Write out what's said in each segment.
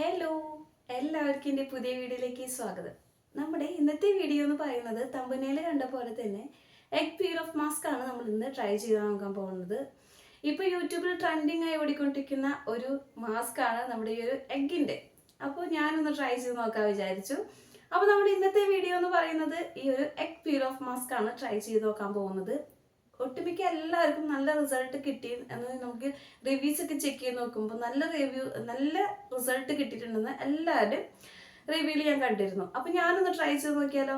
Hello, എല്ലാവർക്കും എൻ്റെ പുതിയ വീഡിയോയിലേക്ക് സ്വാഗതം. നമ്മുടെ ഇന്നത്തെ വീഡിയോ എന്ന് പറയുന്നത് തമ്പനയിൽ കണ്ട പോലെ തന്നെ എഗ് പീൽ ഓഫ് മാസ്ക് ആണ് നമ്മൾ ഇന്ന് ട്രൈ ചെയ്ത് നോക്കാൻ പോകുന്നത്. ഇപ്പോൾ യൂട്യൂബിൽ ട്രെൻഡിങ് ആയി ഓടിക്കൊണ്ടിരിക്കുന്ന ഒരു മാസ്ക് ആണ് നമ്മുടെ ഈ ഒരു എഗ്ഗിൻ്റെ. അപ്പോൾ ഞാനൊന്ന് ട്രൈ ചെയ്ത് നോക്കാൻ വിചാരിച്ചു. അപ്പോൾ നമ്മുടെ ഇന്നത്തെ വീഡിയോ എന്ന് പറയുന്നത് ഈ ഒരു എഗ് പീൽ ഓഫ് മാസ്ക് ആണ് ട്രൈ ചെയ്ത് നോക്കാൻ പോകുന്നത്. ഒട്ടുമിക്ക എല്ലാവർക്കും നല്ല റിസൾട്ട് കിട്ടി എന്ന് നമുക്ക് റിവ്യൂസ് ഒക്കെ ചെക്ക് ചെയ്ത് നോക്കുമ്പോൾ നല്ല റിസൾട്ട് കിട്ടിയിട്ടുണ്ടെന്ന് എല്ലാവരും റിവ്യൂവിൽ ഞാൻ കണ്ടിരുന്നു. അപ്പോൾ ഞാനൊന്ന് ട്രൈ ചെയ്ത് നോക്കിയാലോ?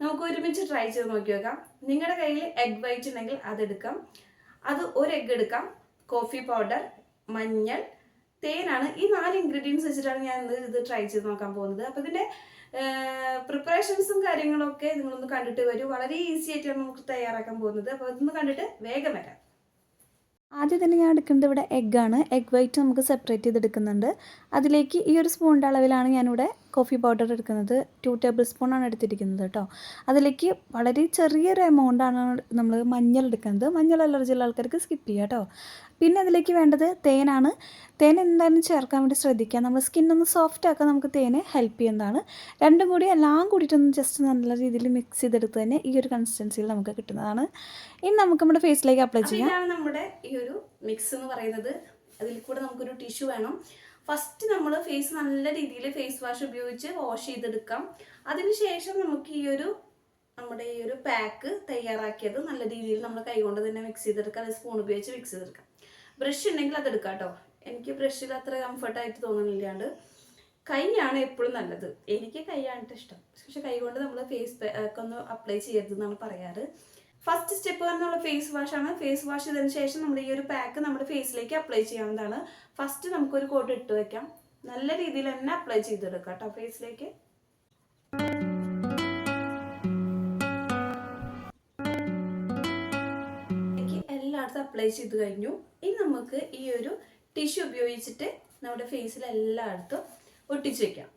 നമുക്ക് ഒരുമിച്ച് ട്രൈ ചെയ്ത് നോക്കി നോക്കാം. നിങ്ങളുടെ കയ്യിൽ എഗ് വൈറ്റ് ഉണ്ടെങ്കിൽ അതെടുക്കാം. അത് ഒരു എഗ് എടുക്കാം. കോഫി പൗഡർ, മഞ്ഞൾ, തേനാണ്. ഈ 4 ഇൻഗ്രീഡിയൻസ് വെച്ചിട്ടാണ് ഞാൻ ഇത് ട്രൈ ചെയ്ത് നോക്കാൻ പോകുന്നത്. അപ്പോൾ ഇതിൻ്റെ പ്രിപ്പറേഷൻസും കാര്യങ്ങളൊക്കെ നിങ്ങളൊന്ന് കണ്ടിട്ട് വരൂ. വളരെ ഈസി ആയിട്ടാണ് നമുക്ക് തയ്യാറാക്കാൻ പോകുന്നത്. അപ്പോൾ അതൊന്ന് കണ്ടിട്ട് വേഗം വരാം. ആദ്യം തന്നെ ഞാൻ എടുക്കുന്നത് ഇവിടെ എഗ്ഗാണ്. എഗ് വൈറ്റ് നമുക്ക് സെപ്പറേറ്റ് ചെയ്തെടുക്കുന്നുണ്ട്. അതിലേക്ക് ഈ ഒരു സ്പൂണിൻ്റെ അളവിലാണ് ഞാനിവിടെ കോഫി പൗഡർ എടുക്കുന്നത്. 2 ടേബിൾ സ്പൂണാണ് എടുത്തിരിക്കുന്നത് കേട്ടോ. അതിലേക്ക് വളരെ ചെറിയൊരു എമൗണ്ടാണ് നമ്മൾ മഞ്ഞൾ എടുക്കുന്നത്. മഞ്ഞൾ അലർജി ഉള്ള ആൾക്കാർക്ക് സ്കിപ്പ് ചെയ്യുക കേട്ടോ. പിന്നെ അതിലേക്ക് വേണ്ടത് തേനാണ്. തേൻ എന്തായാലും ചേർക്കാൻ വേണ്ടി ശ്രദ്ധിക്കുക. നമ്മൾ സ്കിന്നൊന്ന് സോഫ്റ്റ് ആക്കാൻ നമുക്ക് തേന് ഹെൽപ്പ് ചെയ്യുന്നതാണ്. രണ്ടും കൂടി എല്ലാം കൂടിയിട്ടൊന്ന് ജസ്റ്റ് നല്ല രീതിയിൽ മിക്സ് ചെയ്തെടുത്ത് തന്നെ ഈ ഒരു കൺസിസ്റ്റൻസിയിൽ നമുക്ക് കിട്ടുന്നതാണ്. ഇനി നമുക്ക് നമ്മുടെ ഫേസിലേക്ക് അപ്ലൈ ചെയ്യാം. ഇതാണ് നമ്മുടെ ഈ ഒരു മിക്സ് എന്ന് പറയുന്നത്. അതിൽ കൂടെ നമുക്കൊരു ടിഷ്യൂ വേണം. ഫസ്റ്റ് നമ്മൾ ഫേസ് നല്ല രീതിയിൽ ഫേസ് വാഷ് ഉപയോഗിച്ച് വാഷ് ചെയ്തെടുക്കാം. അതിനുശേഷം നമുക്ക് നമ്മുടെ ഈ ഒരു പാക്ക് തയ്യാറാക്കിയത് നല്ല രീതിയിൽ നമ്മൾ കൈകൊണ്ട് തന്നെ മിക്സ് ചെയ്തെടുക്കാം. അത് സ്പൂൺ ഉപയോഗിച്ച് മിക്സ് ചെയ്തെടുക്കാം. ബ്രഷ് ഉണ്ടെങ്കിൽ അതെടുക്കാം കേട്ടോ. എനിക്ക് ബ്രഷിൽ അത്ര കംഫർട്ടായിട്ട് തോന്നുന്നില്ലാണ്ട് കൈയാണ് എപ്പോഴും നല്ലത്. എനിക്ക് കൈയാണ് ഇഷ്ടം. പക്ഷെ കൈ കൊണ്ട് നമ്മൾ ഫേസ് പാക്ക് ഒന്ന് അപ്ലൈ ചെയ്യരുതെന്നാണ് പറയാറ്. ഫസ്റ്റ് സ്റ്റെപ്പ് പറഞ്ഞുള്ള ഫേസ് വാഷ് ആണ്. ഫേസ് വാഷ് ചെയ്തതിന് ശേഷം നമ്മൾ ഈ ഒരു പാക്ക് നമ്മുടെ ഫേസിലേക്ക് അപ്ലൈ ചെയ്യാവുന്നതാണ്. ഫസ്റ്റ് നമുക്കൊരു കോട്ട് ഇട്ട് വെക്കാം. നല്ല രീതിയിൽ തന്നെ അപ്ലൈ ചെയ്തെടുക്കാം കേട്ടോ ഫേസിലേക്ക്. എല്ലായിടത്തും അപ്ലൈ ചെയ്ത് കഴിഞ്ഞു. ഇനി നമുക്ക് ഈ ഒരു ടിഷ്യൂ ഉപയോഗിച്ചിട്ട് നമ്മുടെ ഫേസിൽ എല്ലായിടത്തും ഒട്ടിച്ച് വെക്കാം.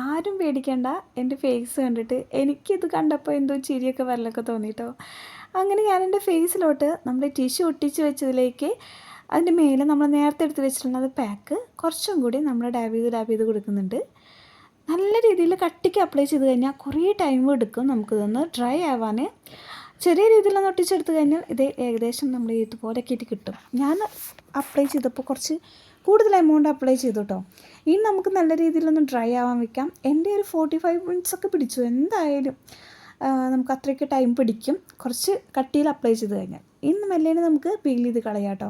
ആരും പേടിക്കേണ്ട. എൻ്റെ ഫേസ് കണ്ടിട്ട് എനിക്കിത് കണ്ടപ്പോൾ എന്തോ ചിരിയൊക്കെ വരലൊക്കെ തോന്നിട്ടോ. അങ്ങനെ ഞാൻ എൻ്റെ ഫേസിലോട്ട് നമ്മുടെ ടിഷ്യൂ ഒട്ടിച്ച് വെച്ചതിലേക്ക് അതിൻ്റെ മേലെ നമ്മൾ നേരത്തെ എടുത്ത് വെച്ചിട്ടുള്ളത് പാക്ക് കുറച്ചും കൂടി നമ്മൾ ഡാബ് ചെയ്ത് കൊടുക്കുന്നുണ്ട്. നല്ല രീതിയിൽ കട്ടിക്ക് അപ്ലൈ ചെയ്ത് കഴിഞ്ഞാൽ കുറേ ടൈം എടുക്കും നമുക്കിതൊന്ന് ഡ്രൈ ആവാൻ. ചെറിയ രീതിയിലൊന്ന് ഒട്ടിച്ചെടുത്ത് കഴിഞ്ഞാൽ ഇത് ഏകദേശം നമ്മൾ ഇതുപോലെ ആക്കിയിട്ട് കിട്ടും. ഞാൻ അപ്ലൈ ചെയ്തപ്പോൾ കുറച്ച് കൂടുതൽ എമൗണ്ട് അപ്ലൈ ചെയ്തു കേട്ടോ. ഇനി നമുക്ക് നല്ല രീതിയിലൊന്ന് ഡ്രൈ ആവാൻ വെക്കാം. എൻ്റെ ഒരു 45 മിനിറ്റ്സ് ഒക്കെ പിടിച്ചു. എന്തായാലും നമുക്ക് അത്രയ്ക്ക് ടൈം പിടിക്കും കുറച്ച് കട്ടിയിൽ അപ്ലൈ ചെയ്ത് കഴിഞ്ഞാൽ. ഇന്ന് മെല്ലേനെ നമുക്ക് പീൽ ചെയ്ത് കളയാം കേട്ടോ.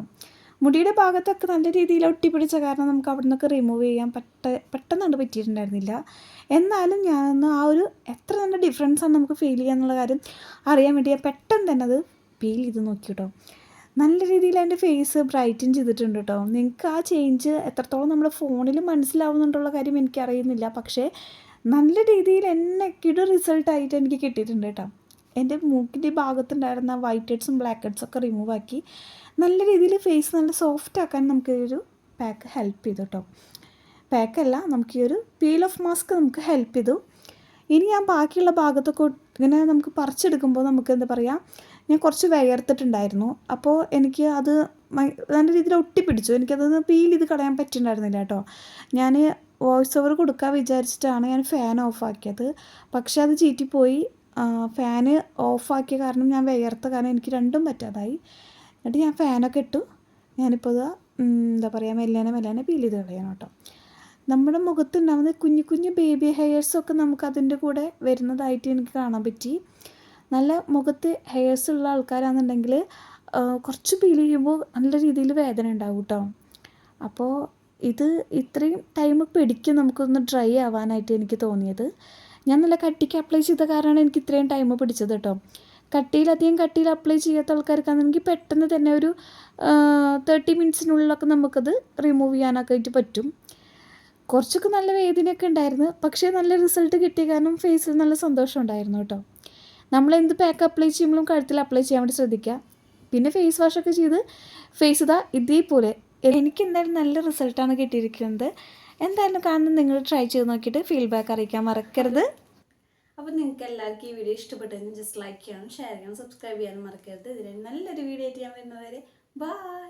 മുടിയുടെ ഭാഗത്തൊക്കെ നല്ല രീതിയിൽ ഒട്ടിപ്പിടിച്ച കാരണം നമുക്ക് അവിടെ നിന്നൊക്കെ റിമൂവ് ചെയ്യാൻ പെട്ടെന്ന് പറ്റിയിട്ടുണ്ടായിരുന്നില്ല. എന്നാലും ഞാനൊന്ന് ആ ഒരു എത്ര നല്ല ഡിഫറൻസാണ് നമുക്ക് ഫീൽ ചെയ്യാന്നുള്ള കാര്യം അറിയാൻ വേണ്ടി ഞാൻ പെട്ടെന്ന് തന്നെ അത് പീൽ ചെയ്ത് നോക്കി കേട്ടോ. നല്ല രീതിയിൽ എൻ്റെ ഫേസ് ബ്രൈറ്റൻ ചെയ്തിട്ടുണ്ട് കേട്ടോ. നിങ്ങൾക്ക് ആ ചേഞ്ച് എത്രത്തോളം നമ്മുടെ ഫോണിൽ മനസ്സിലാവുന്നുണ്ടുള്ള കാര്യം എനിക്കറിയുന്നില്ല. പക്ഷേ നല്ല രീതിയിൽ എന്നെക്കിടെ റിസൾട്ടായിട്ട് എനിക്ക് കിട്ടിയിട്ടുണ്ട് കേട്ടോ. എൻ്റെ മൂക്കിൻ്റെ ഭാഗത്തുണ്ടായിരുന്ന വൈറ്റ് ഹെഡ്സും ബ്ലാക്ക് ഹെഡ്സൊക്കെ റിമൂവ് ആക്കി നല്ല രീതിയിൽ ഫേസ് നല്ല സോഫ്റ്റ് ആക്കാൻ നമുക്ക് ഈ ഒരു പാക്ക് ഹെൽപ്പ് ചെയ്തു കേട്ടോ. പാക്കല്ല, നമുക്ക് ഈ ഒരു പീൽ ഓഫ് മാസ്ക് നമുക്ക് ഹെൽപ്പ് ചെയ്തു. ഇനി ഞാൻ ബാക്കിയുള്ള ഭാഗത്തൊക്കെ ഇങ്ങനെ നമുക്ക് പറിച്ചെടുക്കുമ്പോൾ നമുക്ക് എന്താ പറയുക, ഞാൻ കുറച്ച് വിയർത്തിട്ടുണ്ടായിരുന്നു. അപ്പോൾ എനിക്ക് അത് നല്ല രീതിയിൽ ഒട്ടിപ്പിടിച്ചു. എനിക്കതൊന്ന് പീൽ ചെയ്ത് കളയാൻ പറ്റുന്നുണ്ടായിരുന്നില്ല കേട്ടോ. ഞാൻ വോയിസ് ഓവർ കൊടുക്കാൻ വിചാരിച്ചിട്ടാണ് ഞാൻ ഫാൻ ഓഫാക്കിയത്. പക്ഷേ അത് ചീറ്റിപ്പോയി. ഫാന് ഓഫാക്കിയ കാരണം ഞാൻ വിയർത്ത കാരണം എനിക്ക് രണ്ടും പറ്റാതായി. എന്നിട്ട് ഞാൻ ഫാനൊക്കെ ഇട്ടു. ഞാനിപ്പോൾ ഇത് എന്താ പറയുക മെല്ലാനെ പീൽ ചെയ്ത് കളയണം കേട്ടോ. നമ്മുടെ മുഖത്തുണ്ടാകുന്ന കുഞ്ഞു ബേബി ഹെയർസൊക്കെ നമുക്ക് അതിൻ്റെ കൂടെ വരുന്നതായിട്ട് എനിക്ക് കാണാൻ പറ്റി. നല്ല മുഖത്ത് ഹെയർസ് ഉള്ള ആൾക്കാരാണെന്നുണ്ടെങ്കിൽ കുറച്ച് പീൽ ചെയ്യുമ്പോൾ നല്ല രീതിയിൽ വേദന ഉണ്ടാവും കേട്ടോ. അപ്പോൾ ഇത് ഇത്രയും ടൈം പിടിക്കും നമുക്കൊന്ന് ഡ്രൈ ആവാനായിട്ട് എനിക്ക് തോന്നിയത്. ഞാൻ നല്ല കട്ടിക്ക് അപ്ലൈ ചെയ്ത കാരണമാണ് എനിക്ക് ഇത്രയും ടൈം പിടിച്ചത് കേട്ടോ. അധികം കട്ടിയിൽ അപ്ലൈ ചെയ്യാത്ത ആൾക്കാർക്കാണെങ്കിൽ പെട്ടെന്ന് തന്നെ ഒരു 30 മിനിറ്റ്സിനുള്ളിലൊക്കെ നമുക്കത് റിമൂവ് ചെയ്യാനൊക്കെ ആയിട്ട് പറ്റും. കുറച്ചൊക്കെ നല്ല വേദനയൊക്കെ ഉണ്ടായിരുന്നു. പക്ഷേ നല്ല റിസൾട്ട് കിട്ടിയ കാരണം ഫേസിൽ നല്ല സന്തോഷം ഉണ്ടായിരുന്നു കേട്ടോ. നമ്മളെന്ത് പാക്ക് അപ്ലൈ ചെയ്യുമ്പോഴും കഴുത്തിൽ അപ്ലൈ ചെയ്യാൻ വേണ്ടി ശ്രദ്ധിക്കുക. പിന്നെ ഫേസ് വാഷൊക്കെ ചെയ്ത് ഫേസ് ഇതേപോലെ എനിക്ക് എന്തായാലും നല്ല റിസൾട്ടാണ് കിട്ടിയിരിക്കുന്നത്. എന്തായാലും കാണുന്നത് നിങ്ങൾ ട്രൈ ചെയ്ത് നോക്കിയിട്ട് ഫീഡ്ബാക്ക് അറിയിക്കാൻ മറക്കരുത്. അപ്പോൾ നിങ്ങൾക്ക് എല്ലാവർക്കും ഈ വീഡിയോ ഇഷ്ടപ്പെട്ടെങ്കിൽ ജസ്റ്റ് ലൈക്ക് ചെയ്യണം, ഷെയർ ചെയ്യണം, സബ്സ്ക്രൈബ് ചെയ്യാനും മറക്കരുത്. ഇതിൽ നല്ലൊരു വീഡിയോ ആയിട്ട് ഞാൻ വരുന്നവരെ ബൈ.